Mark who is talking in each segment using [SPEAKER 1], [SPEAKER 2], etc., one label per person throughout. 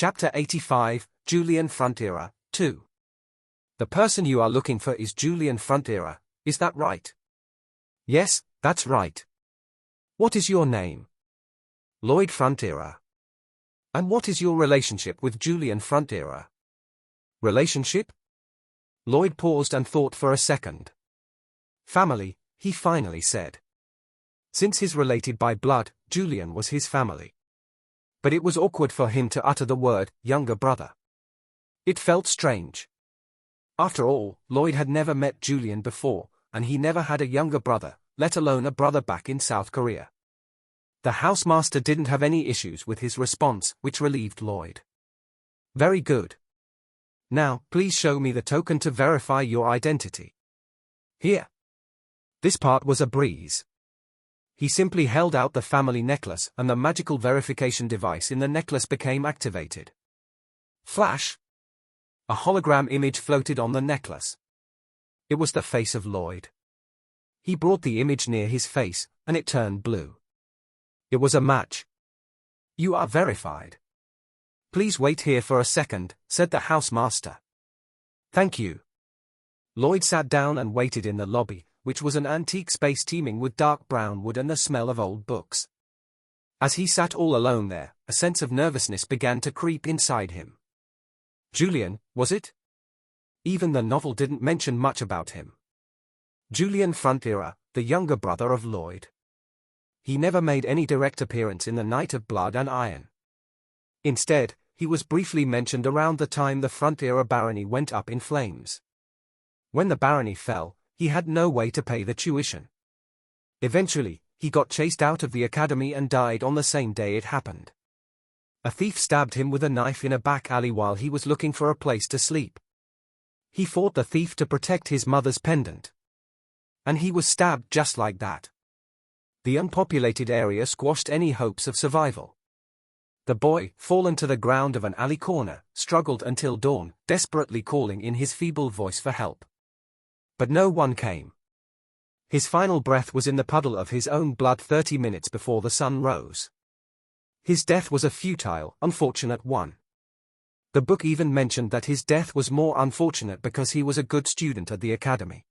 [SPEAKER 1] Chapter 85, Julian Frontiera, 2. The person you are looking for is Julian Frontiera, is that right?
[SPEAKER 2] Yes, that's right.
[SPEAKER 1] What is your name?
[SPEAKER 2] Lloyd Frontiera.
[SPEAKER 1] And what is your relationship with Julian Frontiera?
[SPEAKER 2] Relationship?
[SPEAKER 1] Lloyd paused and thought for a second. Family, he finally said. Since he's related by blood, Julian was his family. But it was awkward for him to utter the word, younger brother. It felt strange. After all, Lloyd had never met Julian before, and he never had a younger brother, let alone a brother back in South Korea. The housemaster didn't have any issues with his response, which relieved Lloyd. Very good. Now, please show me the token to verify your identity.
[SPEAKER 2] Here.
[SPEAKER 1] This part was a breeze. He simply held out the family necklace, and the magical verification device in the necklace became activated. Flash! A hologram image floated on the necklace. It was the face of Lloyd. He brought the image near his face, and it turned blue. It was a match. You are verified. Please wait here for a second, said the housemaster. Thank you. Lloyd sat down and waited in the lobby, which was an antique space teeming with dark brown wood and the smell of old books. As he sat all alone there, a sense of nervousness began to creep inside him. Julian, was it? Even the novel didn't mention much about him. Julian Frontiera, the younger brother of Lloyd. He never made any direct appearance in The Night of Blood and Iron. Instead, he was briefly mentioned around the time the Frontiera barony went up in flames. When the barony fell, he had no way to pay the tuition. Eventually, he got chased out of the academy and died on the same day it happened. A thief stabbed him with a knife in a back alley while he was looking for a place to sleep. He fought the thief to protect his mother's pendant. And he was stabbed just like that. The unpopulated area squashed any hopes of survival. The boy, fallen to the ground of an alley corner, struggled until dawn, desperately calling in his feeble voice for help. But no one came. His final breath was in the puddle of his own blood 30 minutes before the sun rose. His death was a futile, unfortunate one. The book even mentioned that his death was more unfortunate because he was a good student at the academy.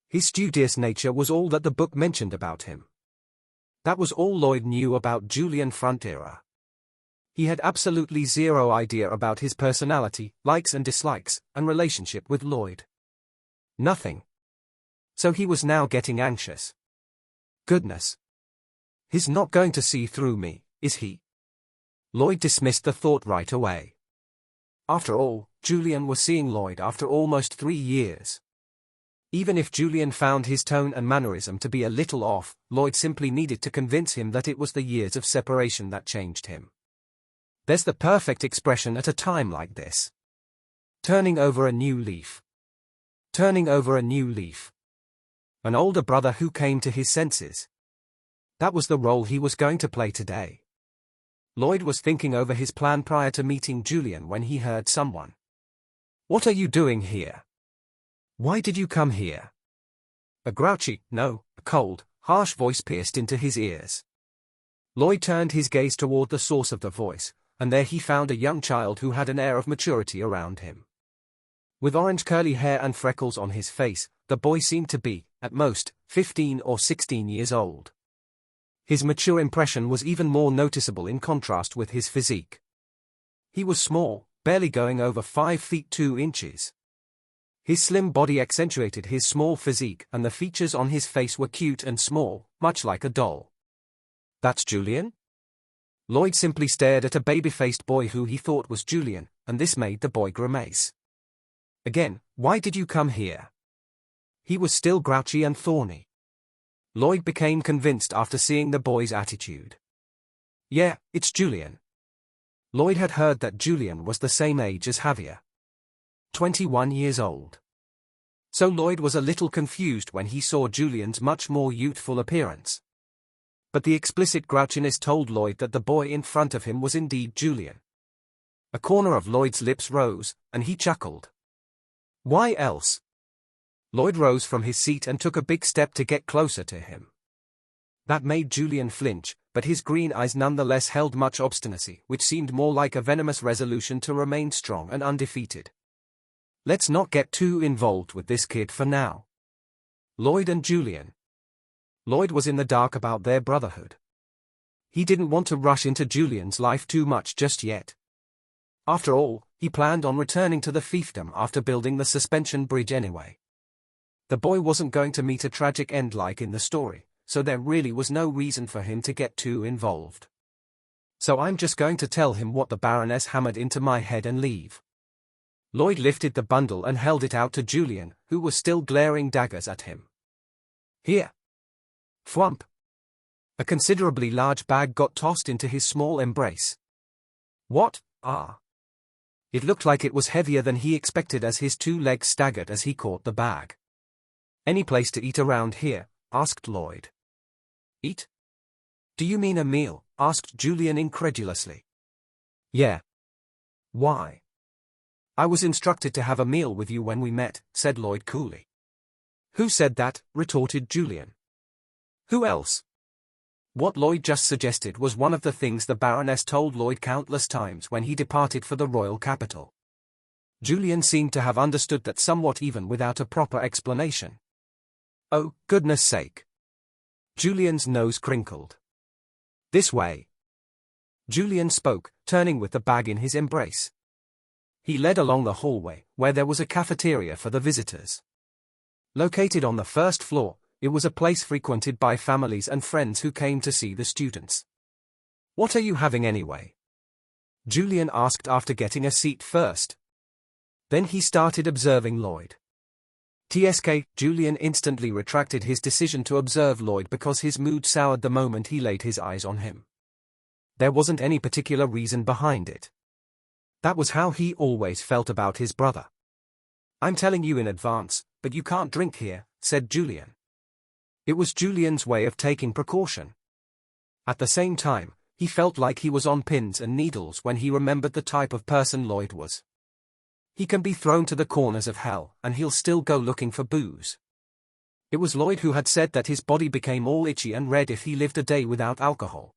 [SPEAKER 1] His studious nature was all that the book mentioned about him. That was all Lloyd knew about Julian Frontiera. He had absolutely zero idea about his personality, likes and dislikes, and relationship with Lloyd. Nothing. So he was now getting anxious. Goodness. He's not going to see through me, is he? Lloyd dismissed the thought right away. After all, Julian was seeing Lloyd after almost 3 years. Even if Julian found his tone and mannerism to be a little off, Lloyd simply needed to convince him that it was the years of separation that changed him. There's the perfect expression at a time like this. Turning over a new leaf. Turning over a new leaf. An older brother who came to his senses. That was the role he was going to play today. Lloyd was thinking over his plan prior to meeting Julian when he heard someone. What are you doing here? Why did you come here? A grouchy, no, a cold, harsh voice pierced into his ears. Lloyd turned his gaze toward the source of the voice, and there he found a young child who had an air of maturity around him. With orange curly hair and freckles on his face, the boy seemed to be, at most, 15 or 16 years old. His mature impression was even more noticeable in contrast with his physique. He was small, barely going over 5 feet 2 inches. His slim body accentuated his small physique, and the features on his face were cute and small, much like a doll. That's Julian? Lloyd simply stared at a baby-faced boy who he thought was Julian, and this made the boy grimace. Again, why did you come here? He was still grouchy and thorny. Lloyd became convinced after seeing the boy's attitude. Yeah, it's Julian. Lloyd had heard that Julian was the same age as Javier. 21 years old. So Lloyd was a little confused when he saw Julian's much more youthful appearance. But the explicit grouchiness told Lloyd that the boy in front of him was indeed Julian. A corner of Lloyd's lips rose, and he chuckled. Why else? Lloyd rose from his seat and took a big step to get closer to him. That made Julian flinch, but his green eyes nonetheless held much obstinacy, which seemed more like a venomous resolution to remain strong and undefeated. Let's not get too involved with this kid for now. Lloyd and Julian. Lloyd was in the dark about their brotherhood. He didn't want to rush into Julian's life too much just yet. After all, he planned on returning to the fiefdom after building the suspension bridge anyway. The boy wasn't going to meet a tragic end like in the story, so there really was no reason for him to get too involved. So I'm just going to tell him what the Baroness hammered into my head and leave. Lloyd lifted the bundle and held it out to Julian, who was still glaring daggers at him. Here. Thwump. A considerably large bag got tossed into his small embrace. What? Ah. It looked like it was heavier than he expected as his two legs staggered as he caught the bag. Any place to eat around here? Asked Lloyd. Eat? Do you mean a meal? Asked Julian incredulously. Yeah. Why? I was instructed to have a meal with you when we met, said Lloyd coolly. Who said that? Retorted Julian. Who else? What Lloyd just suggested was one of the things the Baroness told Lloyd countless times when he departed for the royal capital. Julian seemed to have understood that somewhat even without a proper explanation. Oh, goodness sake. Julian's nose crinkled. This way. Julian spoke, turning with the bag in his embrace. He led along the hallway, where there was a cafeteria for the visitors. Located on the first floor, it was a place frequented by families and friends who came to see the students. What are you having anyway? Julian asked after getting a seat first. Then he started observing Lloyd. TSK, Julian instantly retracted his decision to observe Lloyd because his mood soured the moment he laid his eyes on him. There wasn't any particular reason behind it. That was how he always felt about his brother. I'm telling you in advance, but you can't drink here, said Julian. It was Julian's way of taking precaution. At the same time, he felt like he was on pins and needles when he remembered the type of person Lloyd was. He can be thrown to the corners of hell, and he'll still go looking for booze. It was Lloyd who had said that his body became all itchy and red if he lived a day without alcohol.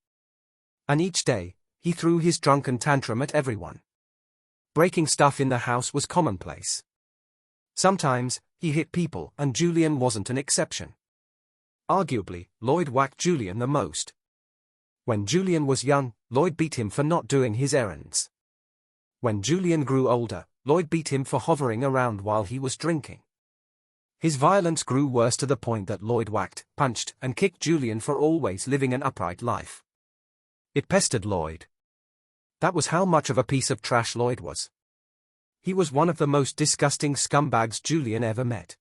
[SPEAKER 1] And each day, he threw his drunken tantrum at everyone. Breaking stuff in the house was commonplace. Sometimes, he hit people, and Julian wasn't an exception. Arguably, Lloyd whacked Julian the most. When Julian was young, Lloyd beat him for not doing his errands. When Julian grew older, Lloyd beat him for hovering around while he was drinking. His violence grew worse to the point that Lloyd whacked, punched, and kicked Julian for always living an upright life. It pestered Lloyd. That was how much of a piece of trash Lloyd was. He was one of the most disgusting scumbags Julian ever met.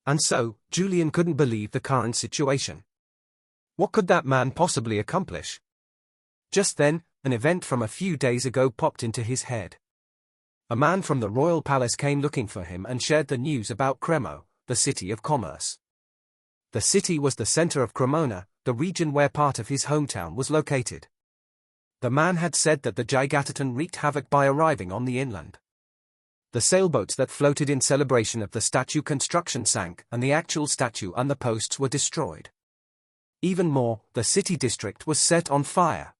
[SPEAKER 1] And so, Julian couldn't believe the current situation. What could that man possibly accomplish? Just then, an event from a few days ago popped into his head. A man from the royal palace came looking for him and shared the news about Cremo, the city of commerce. The city was the center of Cremona, the region where part of his hometown was located. The man had said that the Gigataton wreaked havoc by arriving on the inland. The sailboats that floated in celebration of the statue construction sank, and the actual statue and the posts were destroyed. Even more, the city district was set on fire.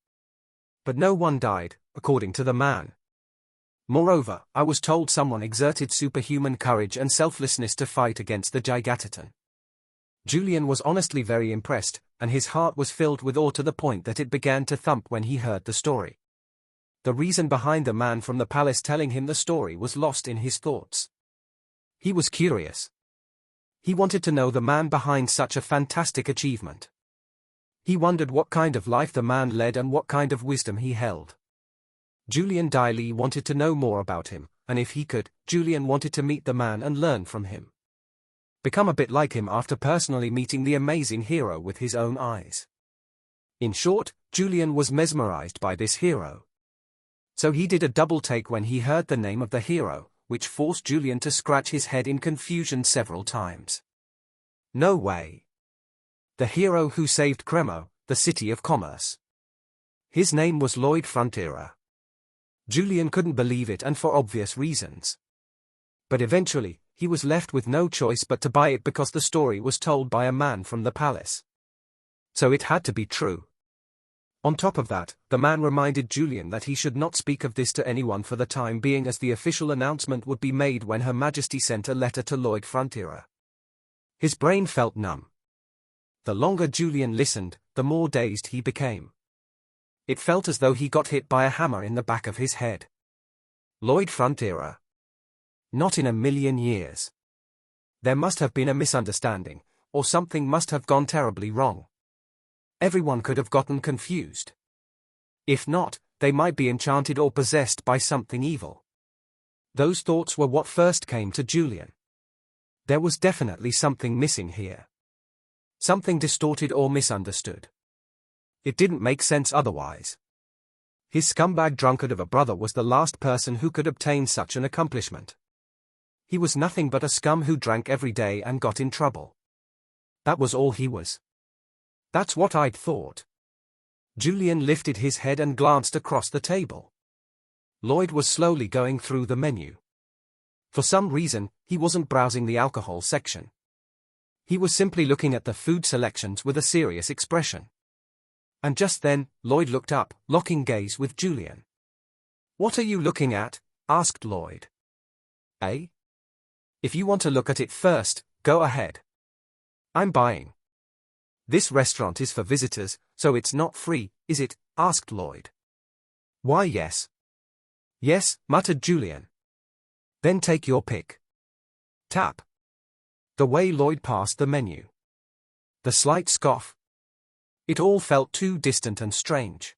[SPEAKER 1] But no one died, according to the man. Moreover, I was told someone exerted superhuman courage and selflessness to fight against the Gigataton. Julian was honestly very impressed, and his heart was filled with awe to the point that it began to thump when he heard the story. The reason behind the man from the palace telling him the story was lost in his thoughts. He was curious. He wanted to know the man behind such a fantastic achievement. He wondered what kind of life the man led and what kind of wisdom he held. Julian Diley wanted to know more about him, and if he could, Julian wanted to meet the man and learn from him. Become a bit like him after personally meeting the amazing hero with his own eyes. In short, Julian was mesmerized by this hero. So he did a double take when he heard the name of the hero, which forced Julian to scratch his head in confusion several times. No way. The hero who saved Cremo, the city of commerce. His name was Lloyd Frontiera. Julian couldn't believe it, and for obvious reasons. But eventually, he was left with no choice but to buy it because the story was told by a man from the palace. So it had to be true. On top of that, the man reminded Julian that he should not speak of this to anyone for the time being, as the official announcement would be made when Her Majesty sent a letter to Lloyd Frontiera. His brain felt numb. The longer Julian listened, the more dazed he became. It felt as though he got hit by a hammer in the back of his head. Lloyd Frontiera? Not in a million years. There must have been a misunderstanding, or something must have gone terribly wrong. Everyone could have gotten confused. If not, they might be enchanted or possessed by something evil. Those thoughts were what first came to Julian. There was definitely something missing here. Something distorted or misunderstood. It didn't make sense otherwise. His scumbag drunkard of a brother was the last person who could obtain such an accomplishment. He was nothing but a scum who drank every day and got in trouble. That was all he was. That's what I'd thought. Julian lifted his head and glanced across the table. Lloyd was slowly going through the menu. For some reason, he wasn't browsing the alcohol section. He was simply looking at the food selections with a serious expression. And just then, Lloyd looked up, locking gaze with Julian. "What are you looking at?" asked Lloyd. "Eh? If you want to look at it first, go ahead. I'm buying." "This restaurant is for visitors, so it's not free, is it?" asked Lloyd. "Why, yes." "Yes," muttered Julian. "Then take your pick." Tap. The way Lloyd passed the menu. The slight scoff. It all felt too distant and strange.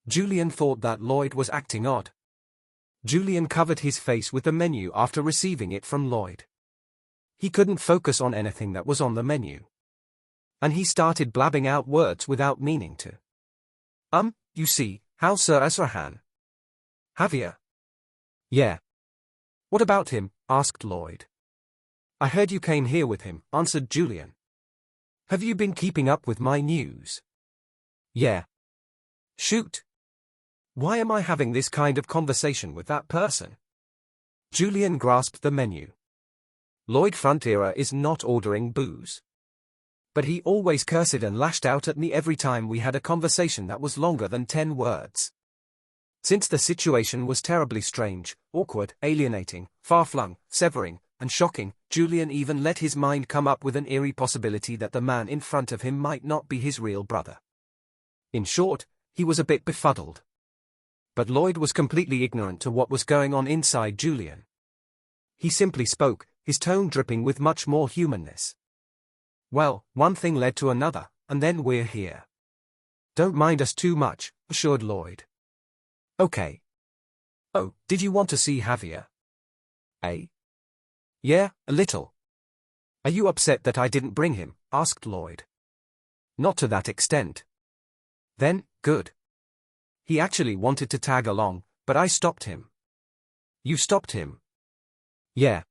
[SPEAKER 1] Julian thought that Lloyd was acting odd. Julian covered his face with the menu after receiving it from Lloyd. He couldn't focus on anything that was on the menu. And he started blabbing out words without meaning to. You see, how Sir Asrahan? Javier? Yeah. What about him?" asked Lloyd. "I heard you came here with him," answered Julian. "Have you been keeping up with my news?" "Yeah." "Shoot. Why am I having this kind of conversation with that person?" Julian grasped the menu. Lloyd Frontiera is not ordering booze. But he always cursed and lashed out at me every time we had a conversation that was longer than 10 words. Since the situation was terribly strange, awkward, alienating, far-flung, severing, and shocking, Julian even let his mind come up with an eerie possibility that the man in front of him might not be his real brother. In short, he was a bit befuddled. But Lloyd was completely ignorant to what was going on inside Julian. He simply spoke, his tone dripping with much more humanness. "Well, one thing led to another, and then we're here. Don't mind us too much," assured Lloyd. "Okay. Oh, did you want to see Javier?" "Eh?" "Yeah, a little." "Are you upset that I didn't bring him?" asked Lloyd. "Not to that extent." "Then, good. He actually wanted to tag along, but I stopped him." "You stopped him?" "Yeah.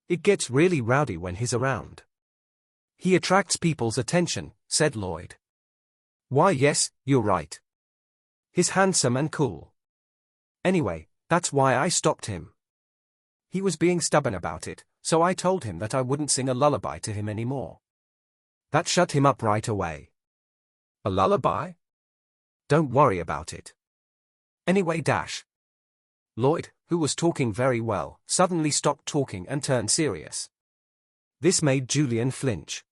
[SPEAKER 1] It gets really rowdy when he's around. He attracts people's attention," said Lloyd. "Why, yes, you're right. He's handsome and cool. Anyway, that's why I stopped him. He was being stubborn about it, so I told him that I wouldn't sing a lullaby to him anymore. That shut him up right away." "A lullaby?" "Don't worry about it. Anyway, Lloyd, who was talking very well, suddenly stopped talking and turned serious. This made Julian flinch.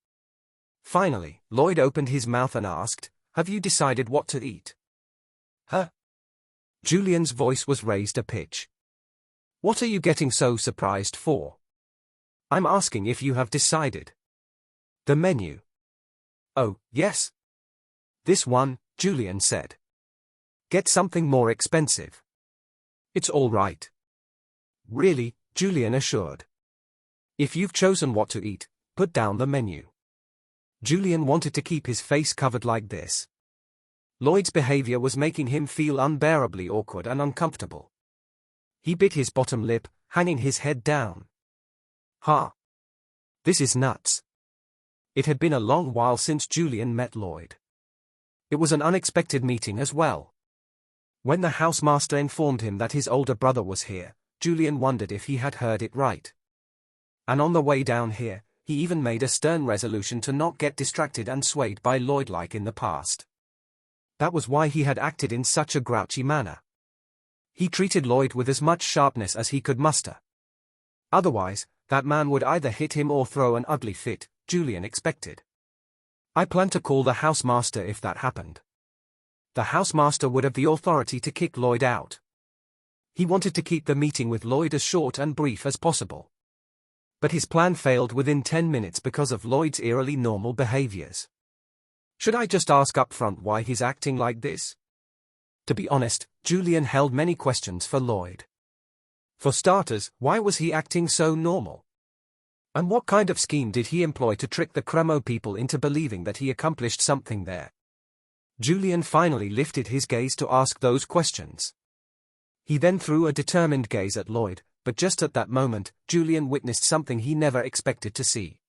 [SPEAKER 1] Finally, Lloyd opened his mouth and asked, "Have you decided what to eat?" "Huh?" Julian's voice was raised a pitch. "What are you getting so surprised for?" "I'm asking if you have decided." "The menu." "Oh, yes. This one," Julian said. "Get something more expensive." "It's all right." "Really," Julian assured. "If you've chosen what to eat, put down the menu." Julian wanted to keep his face covered like this. Lloyd's behavior was making him feel unbearably awkward and uncomfortable. He bit his bottom lip, hanging his head down. "Ha! This is nuts." It had been a long while since Julian met Lloyd. It was an unexpected meeting as well. When the housemaster informed him that his older brother was here, Julian wondered if he had heard it right. And on the way down here, he even made a stern resolution to not get distracted and swayed by Lloyd like in the past. That was why he had acted in such a grouchy manner. He treated Lloyd with as much sharpness as he could muster. Otherwise, that man would either hit him or throw an ugly fit, Julian expected. I planned to call the housemaster if that happened. The housemaster would have the authority to kick Lloyd out. He wanted to keep the meeting with Lloyd as short and brief as possible. But his plan failed within 10 minutes because of Lloyd's eerily normal behaviors. Should I just ask up front why he's acting like this? To be honest, Julian held many questions for Lloyd. For starters, why was he acting so normal? And what kind of scheme did he employ to trick the Cremo people into believing that he accomplished something there? Julian finally lifted his gaze to ask those questions. He then threw a determined gaze at Lloyd, but just at that moment, Julian witnessed something he never expected to see.